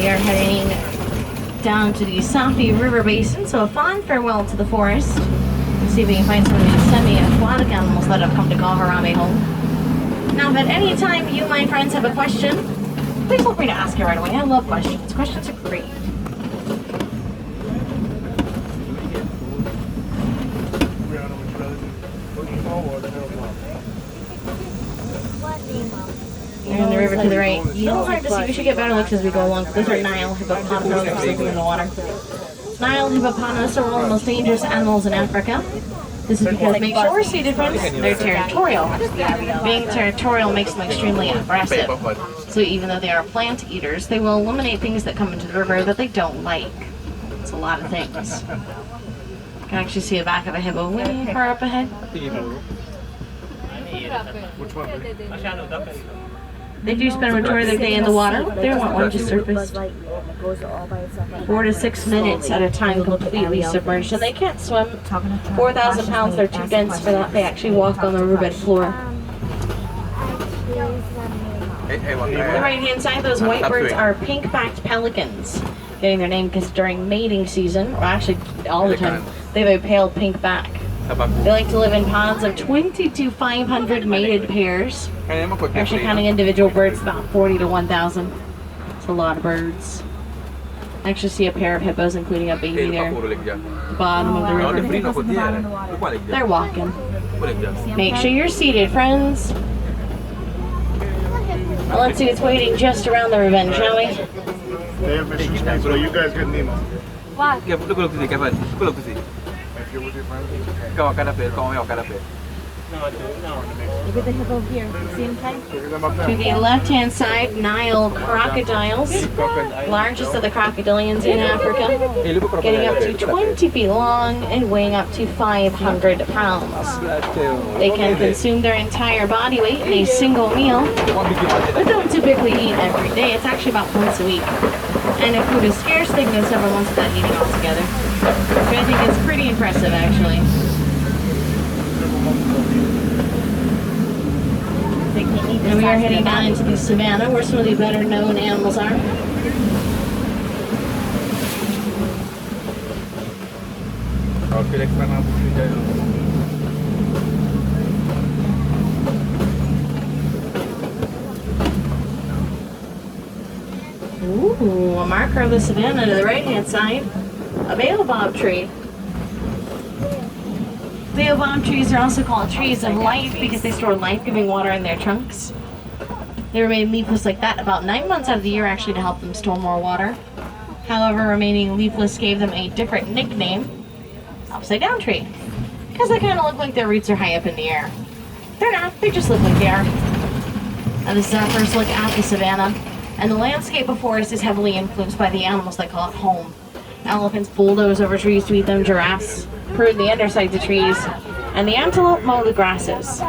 We are heading down to the Safi River Basin, so a fond farewell to the forest. Let's see if we can find some of these semi-aquatic animals that have come to call Harambe home. Now, if at any time you, my friends, have a question, please feel free to ask it right away. I love questions. Questions are great. And the river to the right. A little hard to see. We should get better looks as we go along. Those are Nile hippopotamus sleeping in the water. Nile hippopotamus are one of the most dangerous animals in Africa. This is because, make sure we're seated, friends, they're territorial. Being territorial makes them extremely aggressive. So even though they are plant eaters, they will eliminate things that come into the river that they don't like. It's a lot of things. You can actually see the back of a hippo way far up ahead. They do spend a majority of their day in the water. They don't want one just surfaced. 4 to 6 minutes at a time completely submerged. And they can't swim. 4,000 pounds, they're too dense for that. They actually walk on the riverbed floor. On the right hand side, those white birds are pink-backed pelicans. Getting their name because during mating season, or actually all the time, they have a pale pink back. They like to live in pods of 20 to 500 mated pairs. Actually counting individual birds, about 40 to 1,000. It's a lot of birds. I actually see a pair of hippos, including a baby there at the bottom of the river. They're walking. Make sure you're seated, friends. Well, let's see what's waiting just around the river, shall we? They have mission statements, so you guys get Nemo. What? Look to see, look to see. If you're with your friends, Go on, canapé, go on, canapé. Look at the hippo here. See him play? To the left-hand side, Nile crocodiles. Largest of the crocodilians in Africa. Getting up to 20 feet long and weighing up to 500 pounds. They can consume their entire body weight in a single meal, but don't typically eat every day. It's actually about once a week. And if food is scarce, they can go several months without eating altogether. So I think it's pretty impressive, actually. And we are heading down into the savannah where some of the better known animals are. Ooh, a marker of the savannah to the right hand side. A baobab tree. Baobab trees are also called trees of life because they store life-giving water in their trunks. They remain leafless like that about 9 months out of the year actually to help them store more water. However, remaining leafless gave them a different nickname, upside down tree, because they kind of look like their roots are high up in the air. They're not, they just look like they are. And this is our first look at the savannah. And the landscape before us is heavily influenced by the animals that call it home. Elephants bulldoze over trees to eat them, giraffes prune the undersides of trees, and the antelope mow the grasses.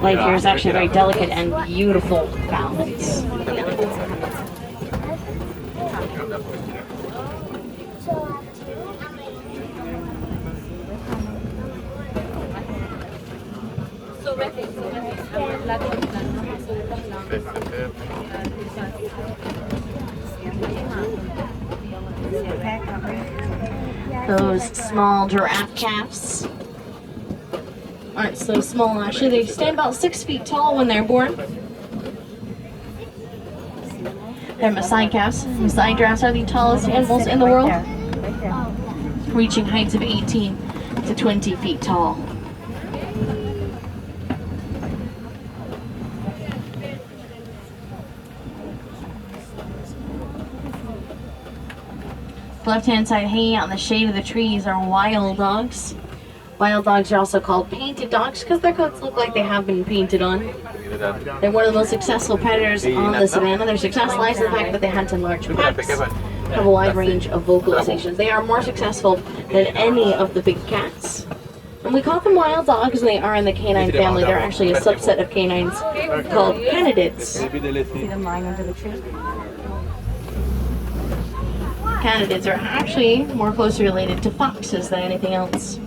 Life here is actually very delicate and beautiful balance. Those small giraffe calves aren't so small actually. They stand about 6 feet tall when they're born. They're Maasai calves. Maasai giraffes are the tallest animals in the world, reaching heights of 18 to 20 feet tall. Left-hand side hanging out in the shade of the trees are wild dogs. Wild dogs are also called painted dogs because their coats look like they have been painted on. They're one of the most successful predators on the savannah. Their success lies in the fact that they hunt in large packs, have a wide range of vocalizations. They are more successful than any of the big cats. And we call them wild dogs, and they are in the canine family. They're actually a subset of canines called canidids. See them lying under the tree? Canidids are actually more closely related to foxes than anything else.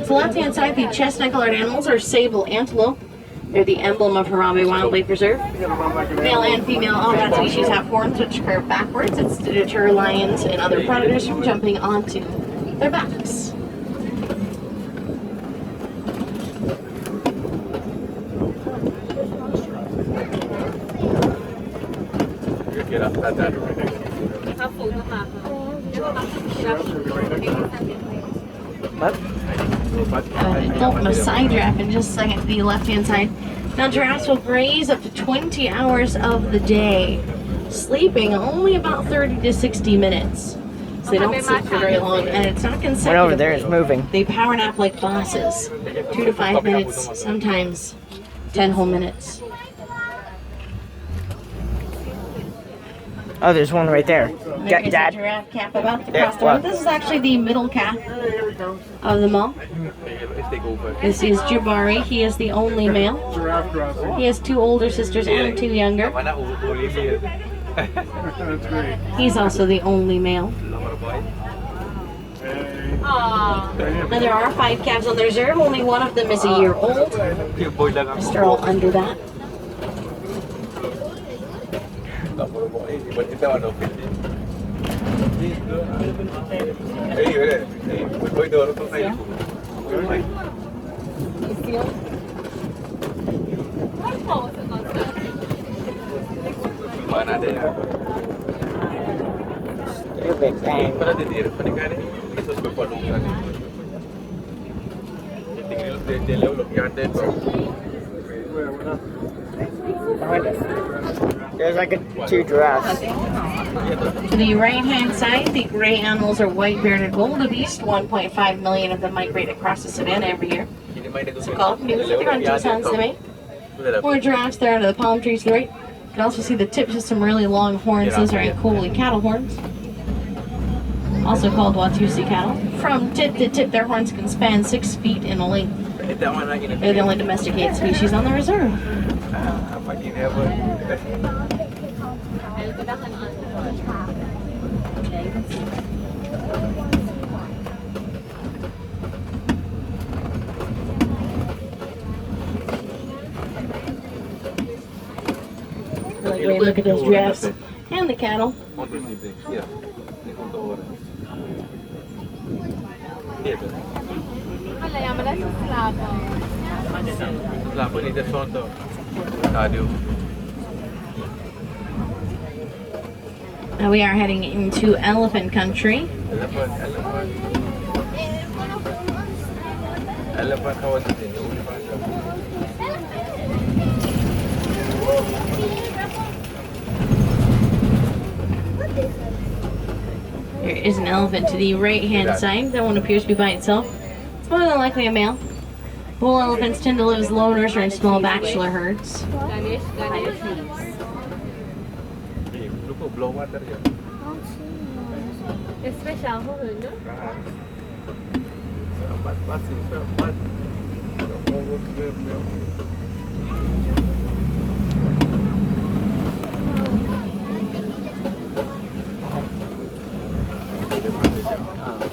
So left-hand side, the chestnut-colored animals are sable antelope. They're the emblem of Harambe Wildlife Reserve. Male and female all species have horns which curve backwards. It's to deter lions and other predators from jumping onto their backs. Adult Maasai giraffe in just a second to the left-hand side. Now giraffes will graze up to 20 hours of the day, sleeping only about 30 to 60 minutes. So they don't sleep for very long, and it's not consecutive. One over there is moving. They power nap like bosses. 2 to 5 minutes, sometimes 10 whole minutes. Oh, there's one right there. There's a Dad. giraffe calf about to Yeah, cross the road. what? This is actually the middle calf of them all. This is Jabari. He is the only male. Giraffe crossing. He has 2 older sisters and 2 younger. Mana Olivia? That's great. He's also the only male. Hey. Now there are 5 calves on the reserve. Only one of them is a year old. Boy lang ako. They're all under that. Buat kita ano? Boy doon ako kayo. Mana ada ya? Big bang. Pada titir, pada kali itu sebab kan. Tinggal dia lalu yang ada tu. There's like 2 giraffes. To the right-hand side, the gray animals are white-bearded wildebeest. 1.5 million of them migrate across the savannah every year. So-called news with the grunting sounds they make. More giraffes there under the palm trees to the right. You can also see the tips of some really long horns. Those are Ankoli cattle horns. Also called Watusi cattle. From tip to tip, their horns can span 6 feet in length. They're the only domesticated species on the reserve. Pagi ni apa? Like, look at those giraffes and the cattle. Untuk ni, ya. Ni untuk orang. Dia tu. Selama ni dia contoh. Aduh. Now we are heading into elephant country. Elephant kawat sini. There is an elephant to the right-hand side. That one appears to be by itself. It's more than likely a male. Bull elephants tend to live as loners or in small bachelor herds. Lupa blow water je. Special for her, no? Sahabat pasti sahabat.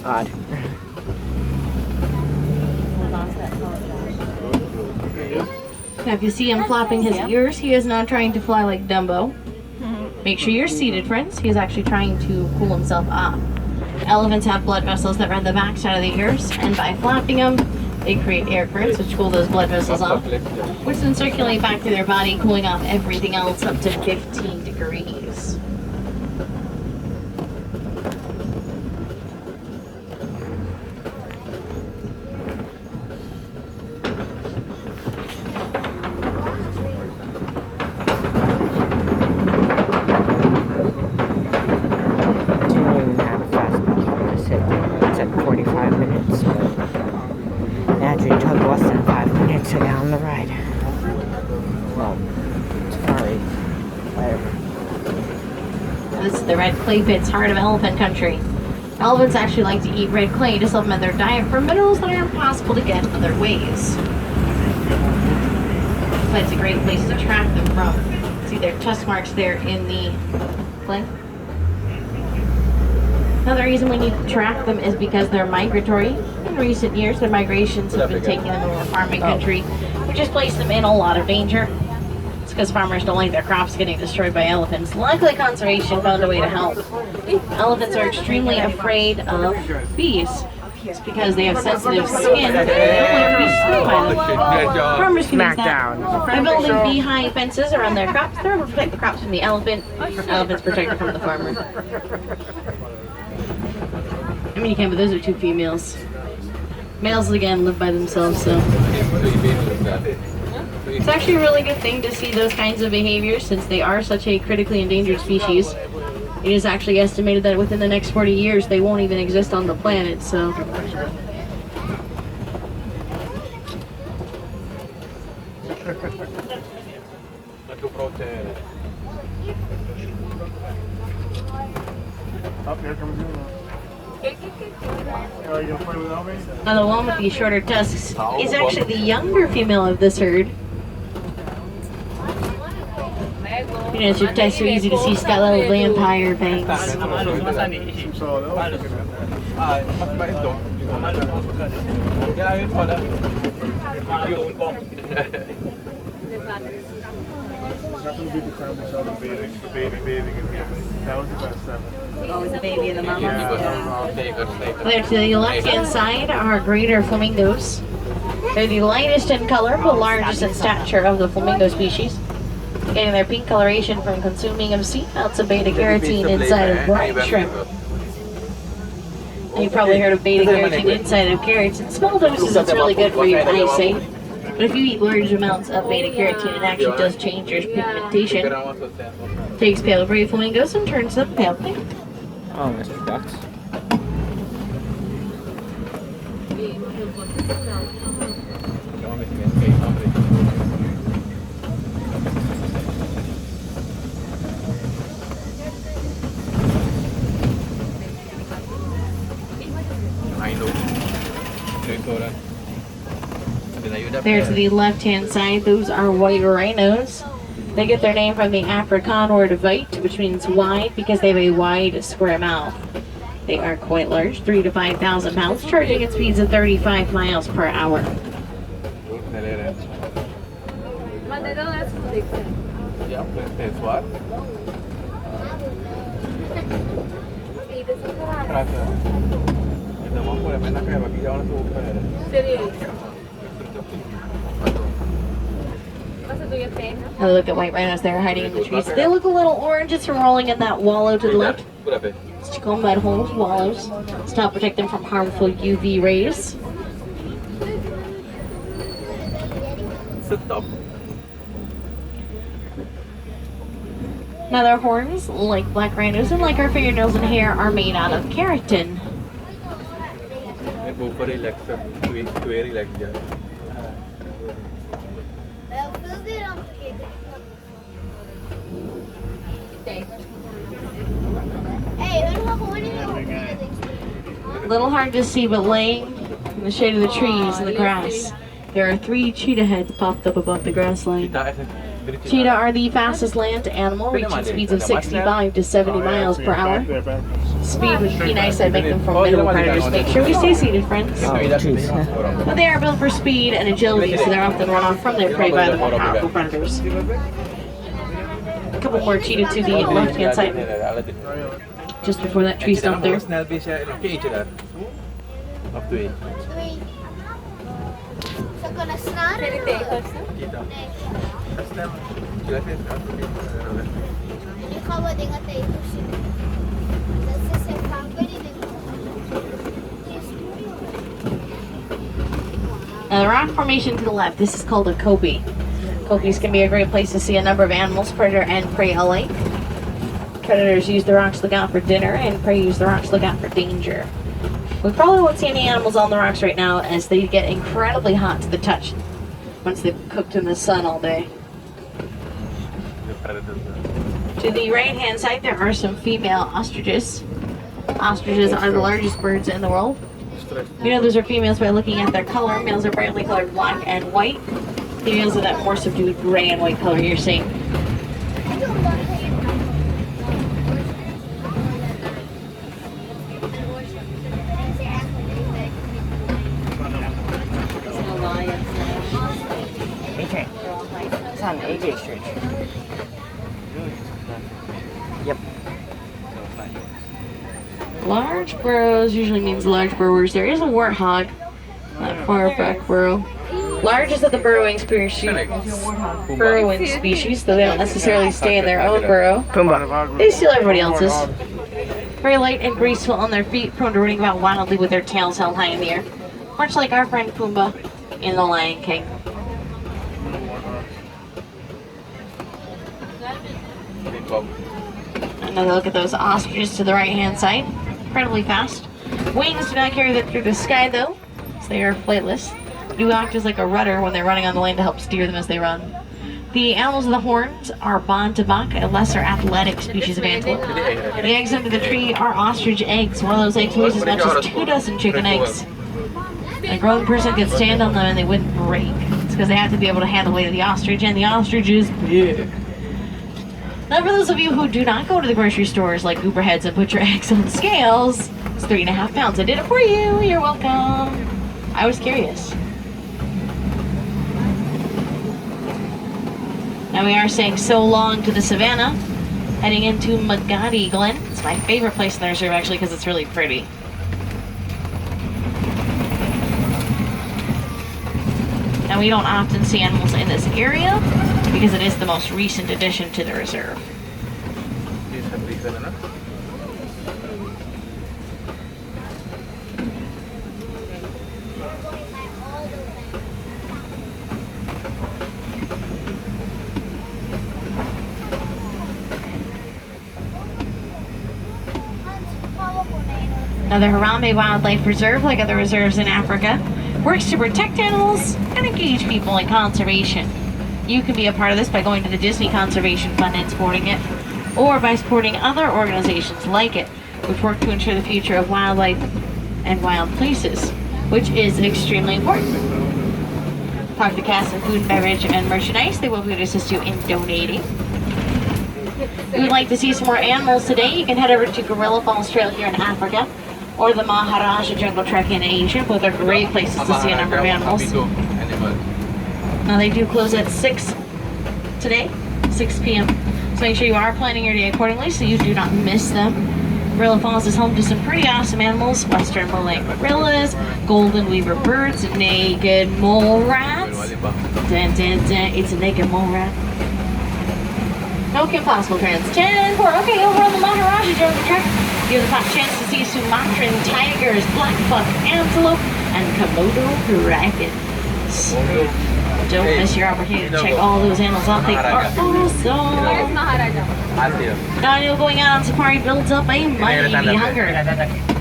Odd. Now if you see him flopping his ears, he is not trying to fly like Dumbo. Make sure you're seated, friends. He is actually trying to cool himself off. Elephants have blood vessels that run the backside of the ears, and by flapping them, they create air currents which cool those blood vessels off, which then circulate back through their body, cooling off everything else up to 15 degrees. Didn't even have a fast pass. It said 45 minutes. But actually took less than 5 minutes to get on the ride. Well, sorry. Whatever. This is the red clay pits, heart of elephant country. Elephants actually like to eat red clay to supplement their diet for minerals that are impossible to get other ways. But it's a great place to track them from. See their tusk marks there in the clay. Another reason we need to track them is because they're migratory. In recent years, their migrations have been taking them over farming country which has placed them in a lot of danger. It's because farmers don't like their crops getting destroyed by elephants. Luckily, conservation found a way to help. Elephants are extremely afraid of bees. It's because they have sensitive skin and they don't like to be stung by them. Farmers can use that Smackdown. by building beehive fences around their crops. They're able to protect the crops from the elephant. Elephants protect it from the farmer. I mean, you can, but those are two females. Males, again, live by themselves, so. It's actually a really good thing to see those kinds of behaviors since they are such a critically endangered species. It is actually estimated that within the next 40 years they won't even exist on the planet, so. Up here comes you. Are you gonna play without me? Now the one with the shorter tusks is actually the younger female of this herd. You know, it's just so easy to see. She's got little vampire bangs. Some solid elk. Nothing to beat the time we saw the baby bathing in here. That was the best ever. Oh, the baby and the mama. There to the left-hand side are greater flamingos. They're the lightest in color, but largest in stature of the flamingo species. Getting their pink coloration from consuming of sea amounts of beta-carotene inside of brine shrimp. And you probably heard of beta-carotene inside of carrots. In small doses, it's really good for your eyesight. But if you eat large amounts of beta-carotene, it actually does change your pigmentation. Takes pale gray flamingos and turns them pale pink. Oh, Mr. Ducks. There to the left-hand side, those are white rhinos. They get their name from the Afrikaan word "weit," which means wide, because they have a wide, square mouth. They are quite large, 3,000 to 5,000 pounds, charging at speeds of 35 miles per hour. Now look at white rhinos there hiding in the trees. They look a little orange just from rolling in that wallow to the left. It's called mud holes, wallows. It's to help protect them from harmful UV rays. Now their horns, like black rhinos and like our fingernails and hair, are made out of keratin. A little hard to see, but laying in the shade of the trees and the grass, there are 3 cheetah heads popped up above the grass line. Cheetah are the fastest land animal, reaching speeds of 65 to 70 miles per hour. Speed would be nice, I'd make them formidable predators. Make sure we stay seated, friends. Oh, jeez. But they are built for speed and agility, so they're often run off from their prey by the more powerful predators. A couple more cheetah to the left-hand side, just before that tree stump there. Now the rock formation to the left, this is called a kopie. Kopies can be a great place to see a number of animals, predator and prey alike. Predators use the rocks to look out for dinner, and prey use the rocks to look out for danger. We probably won't see any animals on the rocks right now, as they get incredibly hot to the touch once they've cooked in the sun all day. To the right-hand side, there are some female ostriches. Ostriches are the largest birds in the world. You know those are females by looking at their color. Males are brightly colored black and white. Females are that more subdued gray and white color you're seeing. It's on AJ Street. Yep. Large burrows usually means large burrowers. There is a warthog, not far back burrow. Large is of the burrowing species, though they don't necessarily stay in their own burrow. Pumbaa. They steal everybody else's. Very light and graceful on their feet, prone to running about wildly with their tails held high in the air. Much like our friend Pumbaa in The Lion King. Big Bob. Another look at those ostriches to the right-hand side. Incredibly fast. Wings do not carry them through the sky, though, so they are flightless. Do act as like a rudder when they're running on the lane to help steer them as they run. The animals with the horns are Bontebok, a lesser athletic species of antelope. The eggs under the tree are ostrich eggs. One of those eggs weighs as much as 2 dozen chicken eggs. A grown person could stand on them and they wouldn't break. It's because they have to be able to handle the weight of the ostrich, and the ostrich is big. Now, for those of you who do not go to the grocery stores like Uber Heads and put your eggs on scales, it's 3.5 pounds. I did it for you. You're welcome. I was curious. Now we are saying so long to the savannah, heading into Magadi Glen. It's my favorite place in the reserve, actually, because it's really pretty. Now we don't often see animals in this area because it is the most recent addition to the reserve. Please have reason enough. Now the Harambe Wildlife Reserve, like other reserves in Africa, works to protect animals and engage people in conservation. You can be a part of this by going to the Disney Conservation Fund and supporting it, or by supporting other organizations like it, which work to ensure the future of wildlife and wild places, which is extremely important. Talk to Cass and Food and Beverage and Merchandise. They will be able to assist you in donating. If you would like to see some more animals today, you can head over to Gorilla Falls Trail here in Africa, or the Maharaja Jungle Trek in Asia. Both are great places to see a number of animals. Now they do close at 6 today, 6 p.m. So make sure you are planning your day accordingly so you do not miss them. Gorilla Falls is home to some pretty awesome animals: western Malay gorillas, golden weaver birds, naked mole rats. Dun, dun, dun. It's a naked mole rat. Okay, Impossible Trans 10 4. Okay, over on the Maharaja Jungle Trek, you have the top chance to see Sumatran tigers, black buck antelope, and Komodo dragons. Don't miss your opportunity to check all those animals out. They are awesome. Now, going out on safari builds up a mighty hunger.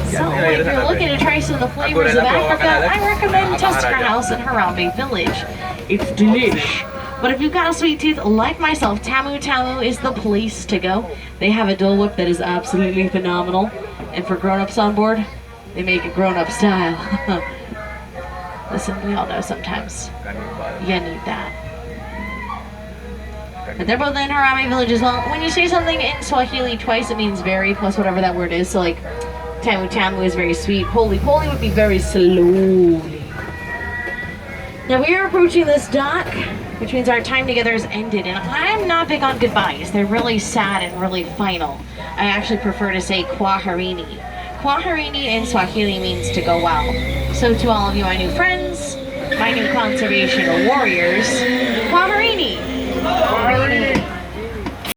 So, if you're looking to try some of the flavors of Africa, I recommend Tusker House in Harambe Village. It's delish. But if you've got a sweet tooth like myself, Tamu Tamu is the place to go. They have a Dole Whip that is absolutely phenomenal. And for grown-ups on board, they make it grown-up style. Listen, we all know sometimes you need that. But they're both in Harambe Village as well. When you say something in Swahili twice, it means very plus whatever that word is. So like, Tamu Tamu is very sweet. Poli Poli would be very slowly. Now we are approaching this dock, which means our time together has ended. And I'm not big on goodbyes. They're really sad and really final. I actually prefer to say kwaherini. Kwaherini in Swahili means to go well. So to all of you, my new friends, my new conservation warriors, kwaherini!